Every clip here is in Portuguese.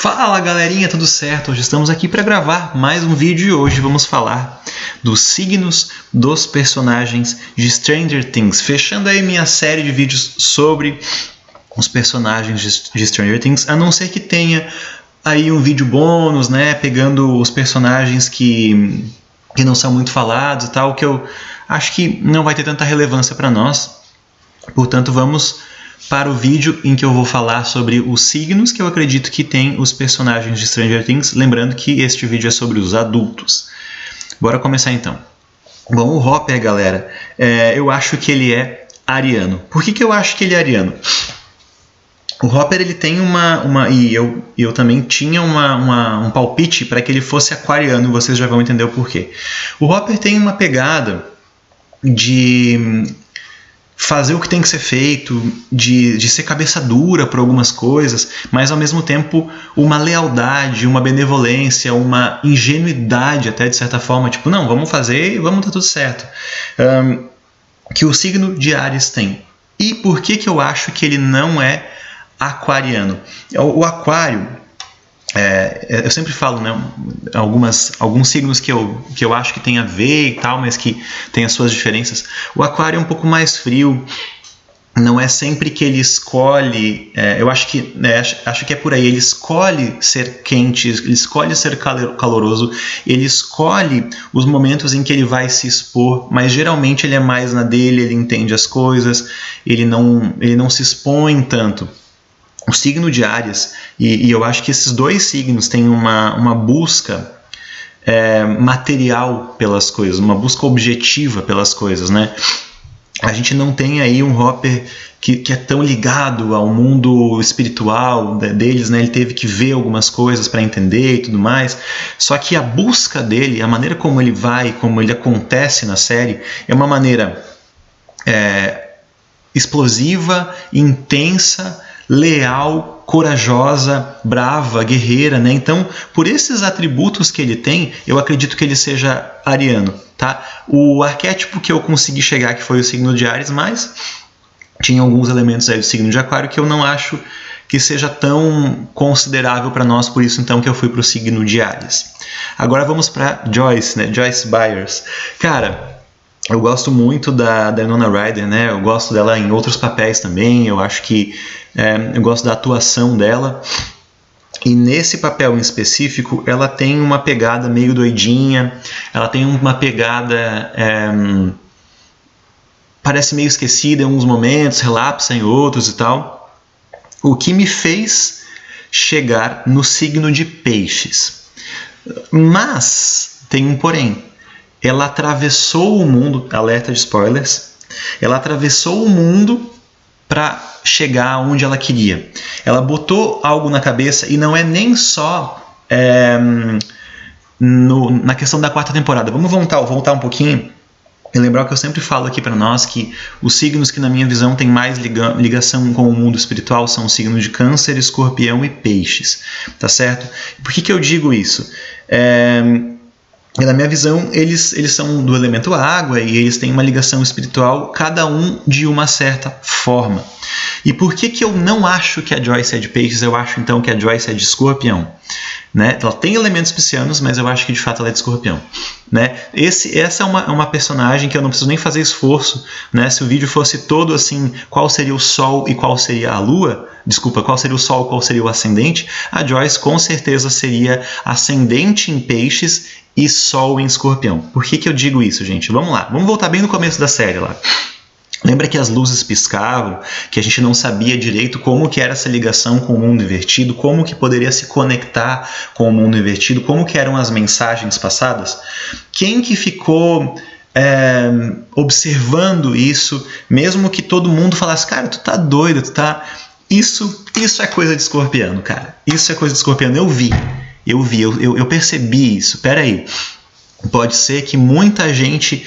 Fala galerinha, tudo certo? Hoje estamos aqui para gravar mais um vídeo e hoje vamos falar dos signos dos personagens de Stranger Things. Fechando aí minha série de vídeos sobre os personagens de Stranger Things, a não ser que tenha aí um vídeo bônus, né? Pegando os personagens que não são muito falados e tal, que eu acho que não vai ter tanta relevância para nós. Portanto, vamos para o vídeo em que eu vou falar sobre os signos que eu acredito que tem os personagens de Stranger Things, lembrando que este vídeo é sobre os adultos. Bora começar então. Bom, o Hopper, galera, eu acho que ele é ariano. Por que eu acho que ele é ariano? O Hopper ele tem e eu também tinha um palpite para que ele fosse aquariano, vocês já vão entender o porquê. O Hopper tem uma pegada de fazer o que tem que ser feito, de ser cabeça dura por algumas coisas, mas ao mesmo tempo uma lealdade, uma benevolência, uma ingenuidade até de certa forma, tipo, não, vamos fazer e vamos dar tudo certo. Que o signo de Áries tem. E por que eu acho que ele não é aquariano? O aquário, eu sempre falo, né, alguns signos que eu acho que tem a ver e tal, mas que tem as suas diferenças. O aquário é um pouco mais frio, não é sempre que ele escolhe, eu acho que é por aí, ele escolhe ser quente, ele escolhe ser caloroso, ele escolhe os momentos em que ele vai se expor, mas geralmente ele é mais na dele, ele entende as coisas, ele não se expõe tanto. O signo de Áries, e eu acho que esses dois signos têm uma busca material pelas coisas, uma busca objetiva pelas coisas, né? A gente não tem aí um Hopper que é tão ligado ao mundo espiritual deles, né? Ele teve que ver algumas coisas para entender e tudo mais. Só que a busca dele, a maneira como ele vai, como ele acontece na série, é uma maneira explosiva, intensa, leal, corajosa, brava, guerreira, né? Então, por esses atributos que ele tem, eu acredito que ele seja ariano, tá? O arquétipo que eu consegui chegar, que foi o signo de Áries, mas tinha alguns elementos aí do signo de Aquário que eu não acho que seja tão considerável para nós, por isso então que eu fui para o signo de Áries. Agora vamos para Joyce, né? Joyce Byers. Cara, eu gosto muito da Winona Ryder, né? Eu gosto dela em outros papéis também. Eu acho que eu gosto da atuação dela. E nesse papel em específico, ela tem uma pegada meio doidinha. Ela tem uma pegada parece meio esquecida em alguns momentos, relapsa em outros e tal. O que me fez chegar no signo de Peixes. Mas tem um porém. Ela atravessou o mundo, alerta de spoilers, ela atravessou o mundo para chegar onde ela queria. Ela botou algo na cabeça e não é nem só na questão da quarta temporada. Vamos voltar um pouquinho e lembrar o que eu sempre falo aqui para nós, que os signos que na minha visão têm mais ligação com o mundo espiritual são os signos de Câncer, Escorpião e Peixes, tá certo? Por que eu digo isso? Na minha visão, eles são do elemento água e eles têm uma ligação espiritual, cada um de uma certa forma. E por que eu não acho que a Joyce é de Peixes? Eu acho então que a Joyce é de Escorpião. Né? Ela tem elementos piscianos, mas eu acho que de fato ela é de Escorpião. Né? Essa é uma personagem que eu não preciso nem fazer esforço. Né? Se o vídeo fosse todo assim, qual seria o Sol e qual seria a Lua, qual seria o Sol e qual seria o ascendente, a Joyce com certeza seria ascendente em Peixes e Sol em Escorpião. Por que eu digo isso, gente? Vamos lá, vamos voltar bem no começo da série lá. Lembra que as luzes piscavam, que a gente não sabia direito como que era essa ligação com o mundo invertido, como que poderia se conectar com o mundo invertido, como que eram as mensagens passadas? Quem que ficou observando isso, mesmo que todo mundo falasse, cara, tu tá doido, tu tá... Isso é coisa de escorpiano, cara. Isso é coisa de escorpiano. Eu percebi isso. Peraí. Pode ser que muita gente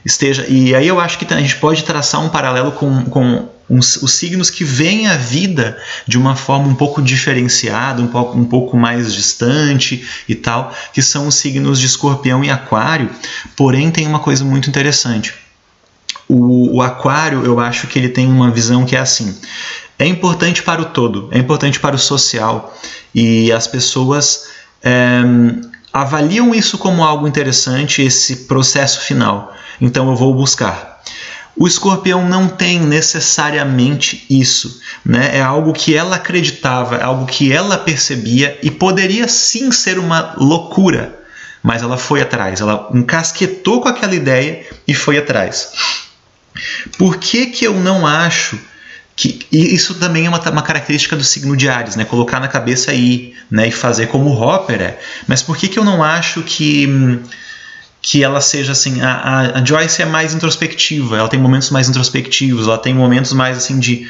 esteja... E aí eu acho que a gente pode traçar um paralelo com os signos que veem a vida de uma forma um pouco diferenciada, um pouco mais distante e tal, que são os signos de Escorpião e Aquário. Porém, tem uma coisa muito interessante. O Aquário, eu acho que ele tem uma visão que é assim... é importante para o todo, é importante para o social, e as pessoas avaliam isso como algo interessante, esse processo final. Então eu vou buscar. O escorpião não tem necessariamente isso, né? É algo que ela acreditava, é algo que ela percebia e poderia sim ser uma loucura, mas ela foi atrás, ela encasquetou com aquela ideia e foi atrás. Por que eu não acho que... E isso também é uma característica do signo de Áries, né? Colocar na cabeça aí, né? E fazer como o Hopper é. Mas por que eu não acho que ela seja assim... A Joyce é mais introspectiva, ela tem momentos mais introspectivos, ela tem momentos mais assim de...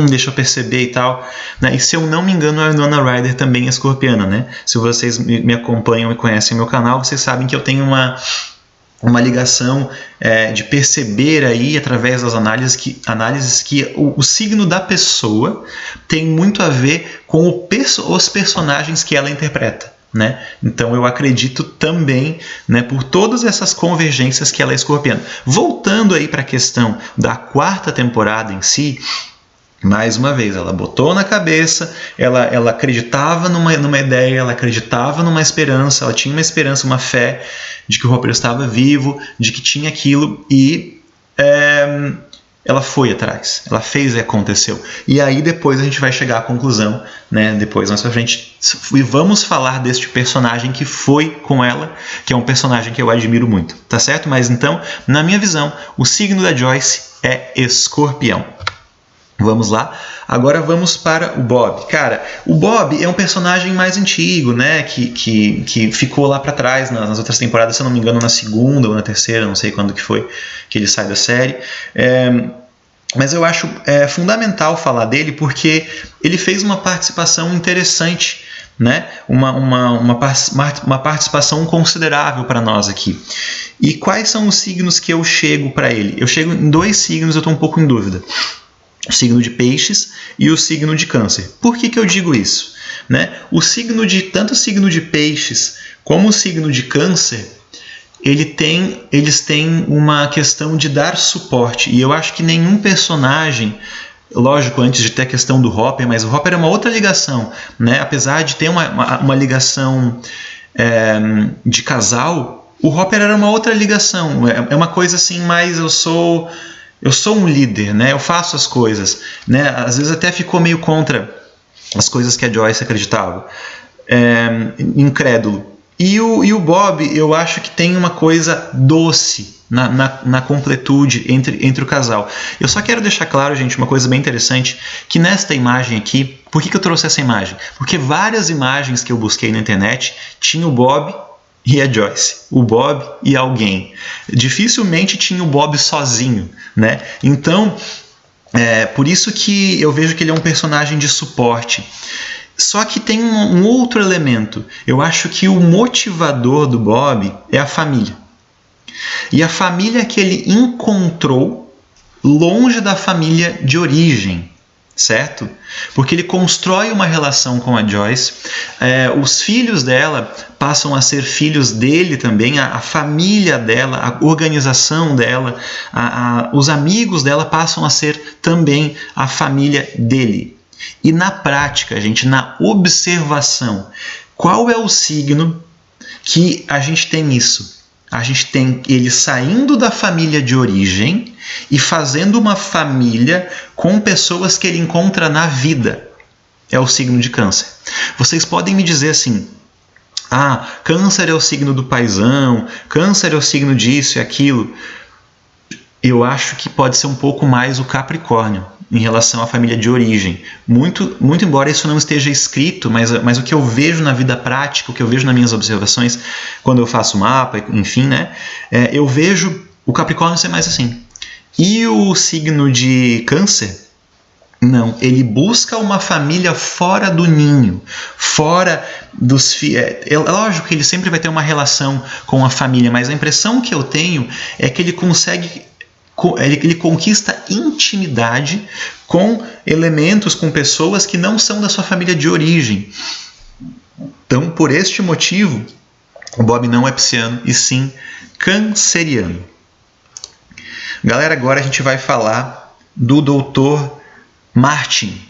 deixa eu perceber e tal. Né? E se eu não me engano, a Winona Ryder também é escorpiana, né? Se vocês me acompanham e conhecem meu canal, vocês sabem que eu tenho uma ligação de perceber aí, através das análises que o signo da pessoa tem muito a ver com os personagens que ela interpreta. Né? Então eu acredito também, né, por todas essas convergências que ela é escorpiana. Voltando aí para a questão da 4ª temporada em si, mais uma vez, ela botou na cabeça, ela acreditava numa ideia, ela acreditava numa esperança, ela tinha uma esperança, uma fé de que o Hopper estava vivo, de que tinha aquilo, e ela foi atrás, ela fez e aconteceu. E aí depois a gente vai chegar à conclusão, né, depois mais pra frente, e vamos falar deste personagem que foi com ela, que é um personagem que eu admiro muito, tá certo? Mas então, na minha visão, o signo da Joyce é Escorpião. Vamos lá. Agora vamos para o Bob. Cara, o Bob é um personagem mais antigo, né? Que ficou lá para trás nas outras temporadas, se eu não me engano, na 2ª ou na 3ª, não sei quando que foi que ele sai da série. Mas eu acho fundamental falar dele porque ele fez uma participação interessante, né? Uma participação considerável para nós aqui. E quais são os signos que eu chego para ele? Eu chego em 2 signos, eu estou um pouco em dúvida. O signo de Peixes e o signo de Câncer. Por que eu digo isso? Né? Tanto o signo de Peixes como o signo de Câncer, eles têm uma questão de dar suporte. E eu acho que nenhum personagem, lógico, antes de ter a questão do Hopper, mas o Hopper é uma outra ligação. Né? Apesar de ter uma ligação de casal, o Hopper era uma outra ligação. É uma coisa assim, mais eu sou um líder, né? Eu faço as coisas, né? Às vezes até ficou meio contra as coisas que a Joyce acreditava, incrédulo. E o Bob, eu acho que tem uma coisa doce na completude entre o casal. Eu só quero deixar claro, gente, uma coisa bem interessante, que nesta imagem aqui, por que eu trouxe essa imagem? Porque várias imagens que eu busquei na internet tinham o Bob e a Joyce, o Bob e alguém. Dificilmente tinha o Bob sozinho, né? Então, por isso que eu vejo que ele é um personagem de suporte. Só que tem um outro elemento. Eu acho que o motivador do Bob é a família. E a família que ele encontrou longe da família de origem. Certo? Porque ele constrói uma relação com a Joyce, os filhos dela passam a ser filhos dele também, a família dela, a organização dela, os amigos dela passam a ser também a família dele. E na prática, gente, na observação, qual é o signo que a gente tem isso? A gente tem ele saindo da família de origem e fazendo uma família com pessoas que ele encontra na vida. É o signo de Câncer. Vocês podem me dizer assim, Câncer é o signo do paizão, Câncer é o signo disso e aquilo. Eu acho que pode ser um pouco mais o Capricórnio em relação à família de origem. Muito embora isso não esteja escrito, mas o que eu vejo na vida prática, o que eu vejo nas minhas observações, quando eu faço mapa, enfim, né, eu vejo o Capricórnio ser mais assim. E o signo de Câncer, não, ele busca uma família fora do ninho, fora dos filhos. É lógico que ele sempre vai ter uma relação com a família, mas a impressão que eu tenho é que ele conquista intimidade com elementos, com pessoas que não são da sua família de origem. Então, por este motivo, o Bob não é pisciano, e sim canceriano. Galera, agora a gente vai falar do Dr. Martin.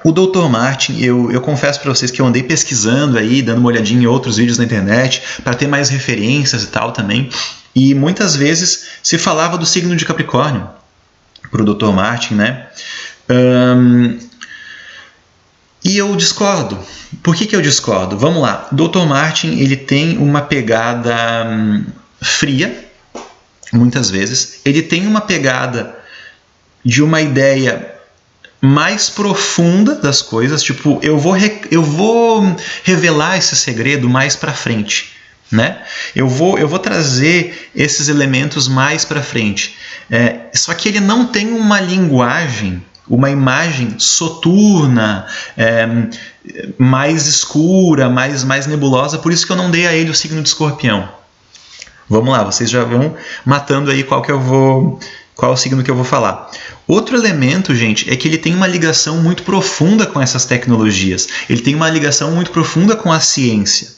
O Dr. Martin, eu confesso para vocês que eu andei pesquisando aí, dando uma olhadinha em outros vídeos na internet, para ter mais referências e tal também, e muitas vezes se falava do signo de Capricórnio para o Dr. Martin, né? E eu discordo. Por que eu discordo? Vamos lá. O Dr. Martin, ele tem uma pegada fria, muitas vezes. Ele tem uma pegada de uma ideia mais profunda das coisas, tipo, eu vou revelar esse segredo mais para frente, né? Eu vou trazer esses elementos mais para frente. Só que ele não tem uma linguagem, uma imagem soturna, mais escura, mais nebulosa, por isso que eu não dei a ele o signo de Escorpião. Vamos lá, vocês já vão matando aí qual é o signo que eu vou falar. Outro elemento, gente, é que ele tem uma ligação muito profunda com essas tecnologias. Ele tem uma ligação muito profunda com a ciência.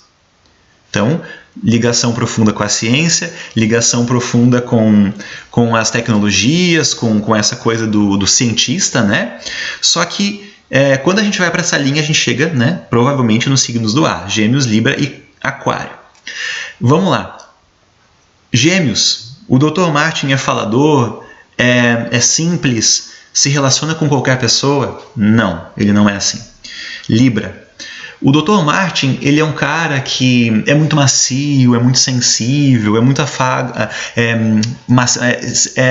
Então, ligação profunda com a ciência, ligação profunda com as tecnologias, com essa coisa do cientista, né? Só que quando a gente vai para essa linha, a gente chega, né, provavelmente nos signos do ar, Gêmeos, Libra e Aquário. Vamos lá. Gêmeos, o Dr. Martin é falador, é simples, se relaciona com qualquer pessoa? Não, ele não é assim. Libra. O Dr. Martin, ele é um cara que é muito macio, é muito sensível, é muito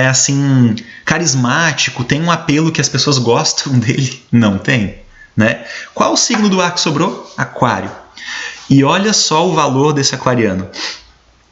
assim, carismático, tem um apelo que as pessoas gostam dele? Não tem, né? Qual o signo do ar que sobrou? Aquário. E olha só o valor desse aquariano.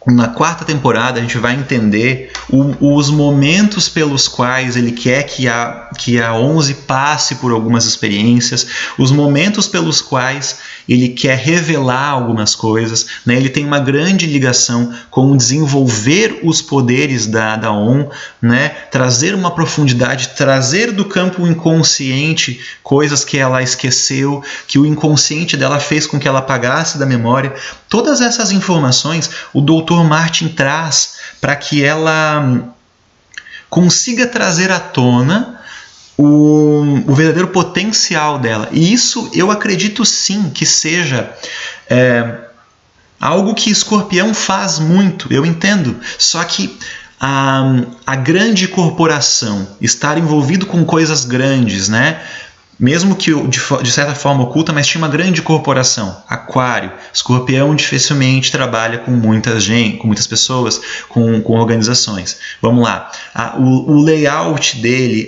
Na quarta temporada a gente vai entender os momentos pelos quais ele quer que a 11 passe por algumas experiências, os momentos pelos quais ele quer revelar algumas coisas, né? Ele tem uma grande ligação com desenvolver os poderes da ON, né? Trazer uma profundidade, trazer do campo inconsciente coisas que ela esqueceu, que o inconsciente dela fez com que ela apagasse da memória. Todas essas informações o Dr. Martin traz para que ela consiga trazer à tona o verdadeiro potencial dela. E isso eu acredito sim que seja algo que Escorpião faz muito, eu entendo. Só que a grande corporação, estar envolvido com coisas grandes, né? Mesmo que de certa forma oculta, mas tinha uma grande corporação. Aquário, Escorpião dificilmente trabalha com muita gente, com muitas pessoas, com organizações. Vamos lá. O layout dele,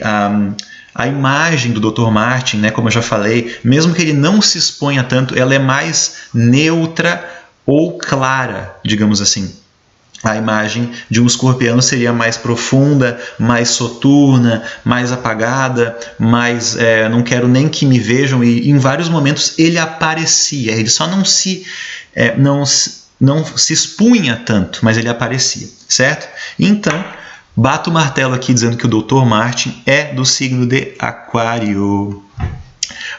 a imagem do Dr. Martin, né, como eu já falei, mesmo que ele não se exponha tanto, ela é mais neutra ou clara, digamos assim. A imagem de um escorpiano seria mais profunda, mais soturna, mais apagada, mais não quero nem que me vejam, e em vários momentos ele aparecia, ele só não se expunha tanto, mas ele aparecia, certo? Então, bato o martelo aqui dizendo que o Dr. Martin é do signo de Aquário.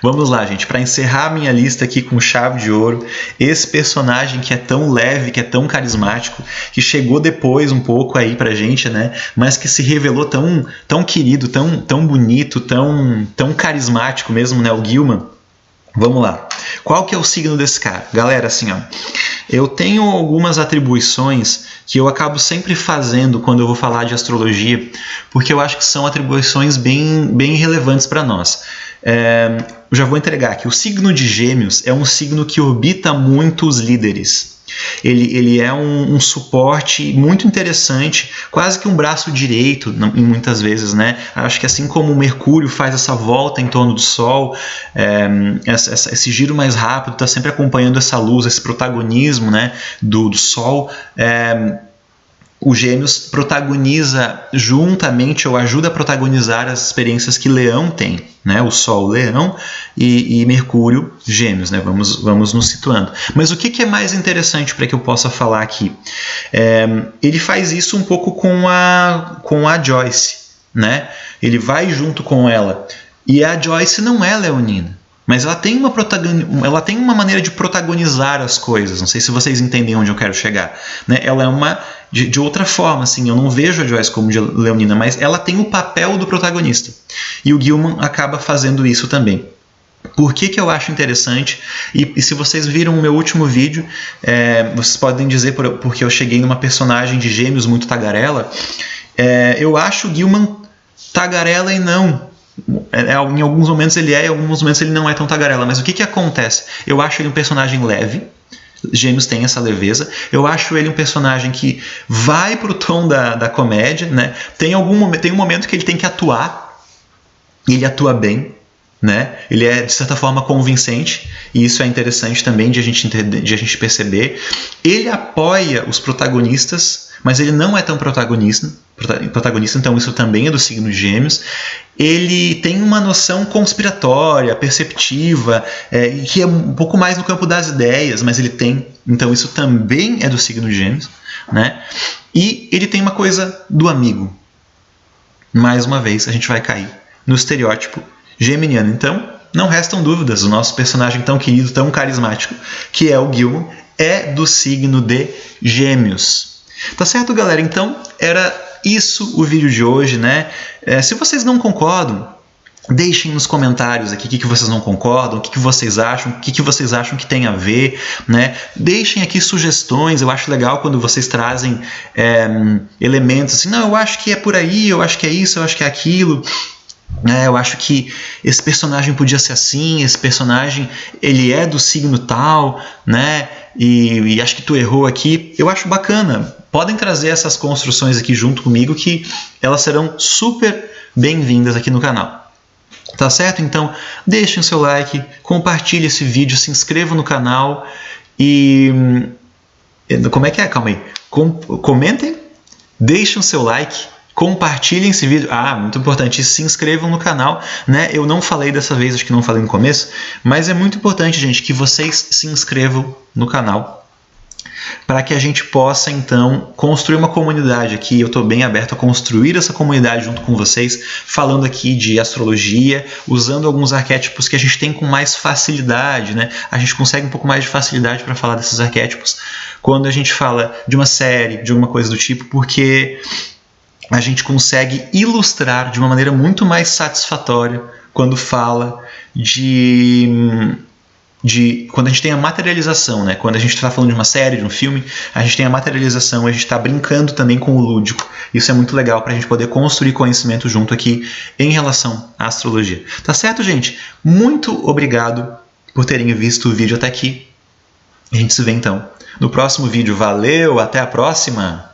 Vamos lá, gente, para encerrar minha lista aqui com chave de ouro, esse personagem que é tão leve, que é tão carismático, que chegou depois um pouco aí pra gente, né? Mas que se revelou tão querido, tão bonito, tão carismático mesmo, né? O Gilman. Vamos lá. Qual que é o signo desse cara? Galera, assim, ó, eu tenho algumas atribuições que eu acabo sempre fazendo quando eu vou falar de astrologia, porque eu acho que são atribuições bem relevantes para nós. Já vou entregar aqui. O signo de Gêmeos é um signo que orbita muito os líderes. Ele é um suporte muito interessante, quase que um braço direito, muitas vezes, né? Acho que assim como o Mercúrio faz essa volta em torno do Sol, esse giro mais rápido, está sempre acompanhando essa luz, esse protagonismo, né, do Sol. O Gêmeos protagoniza juntamente, ou ajuda a protagonizar as experiências que Leão tem, né? O Sol, Leão, e Mercúrio, Gêmeos, né? Vamos nos situando. Mas o que é mais interessante para que eu possa falar aqui? Ele faz isso um pouco com a Joyce, né? Ele vai junto com ela. E a Joyce não é leonina. mas ela tem uma maneira de protagonizar as coisas. Não sei se vocês entendem onde eu quero chegar, né? Ela é uma de outra forma, assim. Eu não vejo a Joyce como de leonina, mas ela tem o papel do protagonista. E o Gilman acaba fazendo isso também. Por que eu acho interessante? E se vocês viram o meu último vídeo, vocês podem dizer porque eu cheguei numa personagem de Gêmeos muito tagarela. Eu acho o Gilman tagarela e não. Em alguns momentos ele em alguns momentos ele não é tão tagarela. Mas o que acontece? Eu acho ele um personagem leve. Gêmeos tem essa leveza. Eu acho ele um personagem que vai pro tom da comédia, né? Tem um momento que ele tem que atuar. E ele atua bem, né? Ele é, de certa forma, convincente. E isso é interessante também de a gente perceber. Ele apoia os protagonistas, mas ele não é tão protagonista, então isso também é do signo de Gêmeos. Ele tem uma noção conspiratória, perceptiva, que é um pouco mais no campo das ideias, mas ele tem, então isso também é do signo de Gêmeos, né? E ele tem uma coisa do amigo. Mais uma vez, a gente vai cair no estereótipo geminiano. Então, não restam dúvidas, o nosso personagem tão querido, tão carismático, que é o Gilman, é do signo de Gêmeos. Tá certo, galera? Então, era isso o vídeo de hoje, né? Se vocês não concordam, deixem nos comentários aqui o que vocês não concordam, o que vocês acham, o que vocês acham que tem a ver, né? Deixem aqui sugestões, eu acho legal quando vocês trazem elementos assim, não, eu acho que é por aí, eu acho que é isso, eu acho que é aquilo. Eu acho que esse personagem podia ser assim, esse personagem ele é do signo tal, né? E acho que tu errou aqui. Eu acho bacana. Podem trazer essas construções aqui junto comigo que elas serão super bem-vindas aqui no canal. Tá certo? Então, deixem o seu like, compartilhe esse vídeo, se inscrevam no canal e... Como é que é? Calma aí. Comentem, deixem o seu like, compartilhem esse vídeo. Muito importante, se inscrevam no canal, né? Eu não falei dessa vez, acho que não falei no começo, mas é muito importante, gente, que vocês se inscrevam no canal para que a gente possa, então, construir uma comunidade aqui. Eu estou bem aberto a construir essa comunidade junto com vocês, falando aqui de astrologia, usando alguns arquétipos que a gente tem com mais facilidade, né? A gente consegue um pouco mais de facilidade para falar desses arquétipos quando a gente fala de uma série, de alguma coisa do tipo, porque a gente consegue ilustrar de uma maneira muito mais satisfatória quando fala quando a gente tem a materialização, né? Quando a gente está falando de uma série, de um filme, a gente tem a materialização, a gente está brincando também com o lúdico. Isso é muito legal para a gente poder construir conhecimento junto aqui em relação à astrologia. Tá certo, gente? Muito obrigado por terem visto o vídeo até aqui. A gente se vê então no próximo vídeo. Valeu, até a próxima!